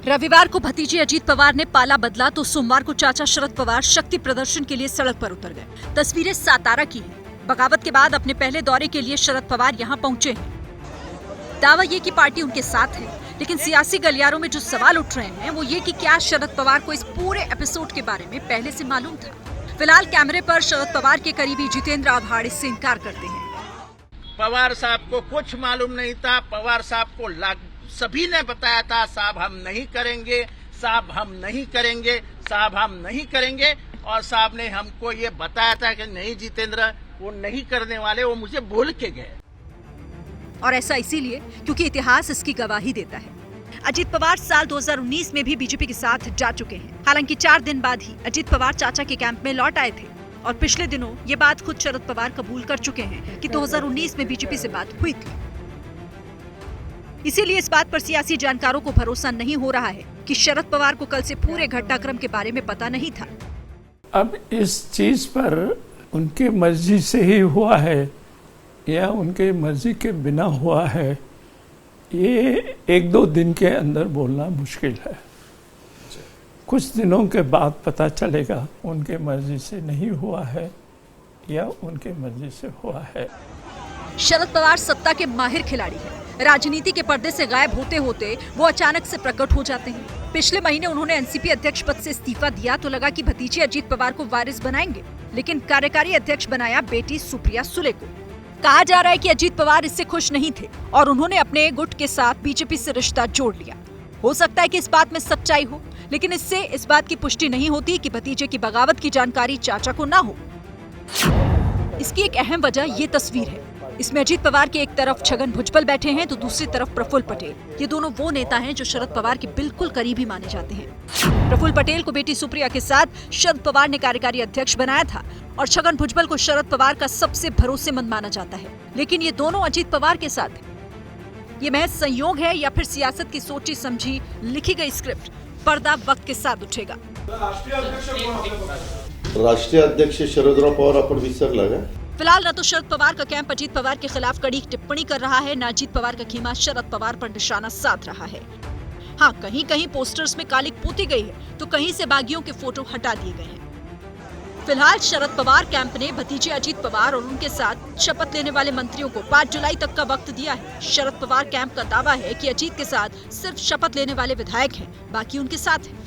रविवार को भतीजे अजीत पवार ने पाला बदला तो सोमवार को चाचा शरद पवार शक्ति प्रदर्शन के लिए सड़क पर उतर गए। तस्वीरें सातारा की हैं। बगावत के बाद अपने पहले दौरे के लिए शरद पवार यहां पहुंचे हैं। दावा ये कि पार्टी उनके साथ है, लेकिन सियासी गलियारों में जो सवाल उठ रहे हैं वो ये कि क्या शरद पवार को इस पूरे एपिसोड के बारे में पहले से मालूम था। फिलहाल कैमरे पर शरद पवार के करीबी जितेंद्र आभाड़ इससे इनकार करते हैं। पवार साहब को कुछ मालूम नहीं था। पवार साहब को सभी ने बताया था, साहब हम नहीं करेंगे, साहब हम नहीं करेंगे, साहब हम नहीं करेंगे। और साहब ने हमको ये बताया था कि नहीं जितेंद्र, वो नहीं करने वाले, वो मुझे बोल के गए। और ऐसा इसीलिए क्योंकि इतिहास इसकी गवाही देता है। अजीत पवार साल 2019 में भी बीजेपी के साथ जा चुके हैं। हालांकि 4 दिन बाद ही अजीत पवार चाचा के कैंप में लौट आए थे और पिछले दिनों ये बात खुद शरद पवार कबूल कर चुके हैं कि 2019 में बीजेपी से बात हुई थी। इसीलिए इस बात पर सियासी जानकारों को भरोसा नहीं हो रहा है कि शरद पवार को कल से पूरे घटनाक्रम के बारे में पता नहीं था। अब इस चीज पर उनके मर्जी से ही हुआ है या उनके मर्जी के बिना हुआ है, ये 1-2 दिन के अंदर बोलना मुश्किल है। कुछ दिनों के बाद पता चलेगा उनके मर्जी से नहीं हुआ है या उनके मर्जी से हुआ है। शरद पवार सत्ता के माहिर खिलाड़ी हैं। राजनीति के पर्दे से गायब होते होते वो अचानक से प्रकट हो जाते हैं। पिछले महीने उन्होंने एनसीपी अध्यक्ष पद से इस्तीफा दिया तो लगा कि भतीजे अजीत पवार को वारिस बनाएंगे, लेकिन कार्यकारी अध्यक्ष बनाया बेटी सुप्रिया सुले को। कहा जा रहा है कि अजीत पवार इससे खुश नहीं थे और उन्होंने अपने गुट के साथ बीजेपी से रिश्ता जोड़ लिया। हो सकता है कि इस बात में सच्चाई हो, लेकिन इससे इस बात की पुष्टि नहीं होती कि भतीजे की बगावत की जानकारी चाचा को ना हो। इसकी एक अहम वजह ये तस्वीर है। इसमें अजीत पवार के एक तरफ छगन भुजबल बैठे हैं तो दूसरी तरफ प्रफुल्ल पटेल। ये दोनों वो नेता हैं जो शरद पवार के बिल्कुल करीबी माने जाते हैं। प्रफुल्ल पटेल को बेटी सुप्रिया के साथ शरद पवार ने कार्यकारी अध्यक्ष बनाया था और छगन भुजबल को शरद पवार का सबसे भरोसेमंद माना जाता है। लेकिन ये दोनों अजीत पवार के साथ हैं। ये महज संयोग है या फिर सियासत की सोची समझी लिखी गई स्क्रिप्ट? पर्दा वक्त के साथ उठेगा। राष्ट्रीय अध्यक्ष शरदराव पवार आपण विसरला का? फिलहाल न तो शरद पवार का कैंप अजीत पवार के खिलाफ कड़ी टिप्पणी कर रहा है, न अजीत पवार का खीमा शरद पवार पर निशाना साध रहा है। हाँ, कहीं कहीं पोस्टर्स में कालिक पोती गई है तो कहीं से बागियों के फोटो हटा दिए गए हैं। फिलहाल शरद पवार कैंप ने भतीजे अजीत पवार और उनके साथ शपथ लेने वाले मंत्रियों को 5 जुलाई तक का वक्त दिया है। शरद पवार कैंप का दावा है कि अजीत के साथ सिर्फ शपथ लेने वाले विधायक हैं, बाकी उनके साथ हैं।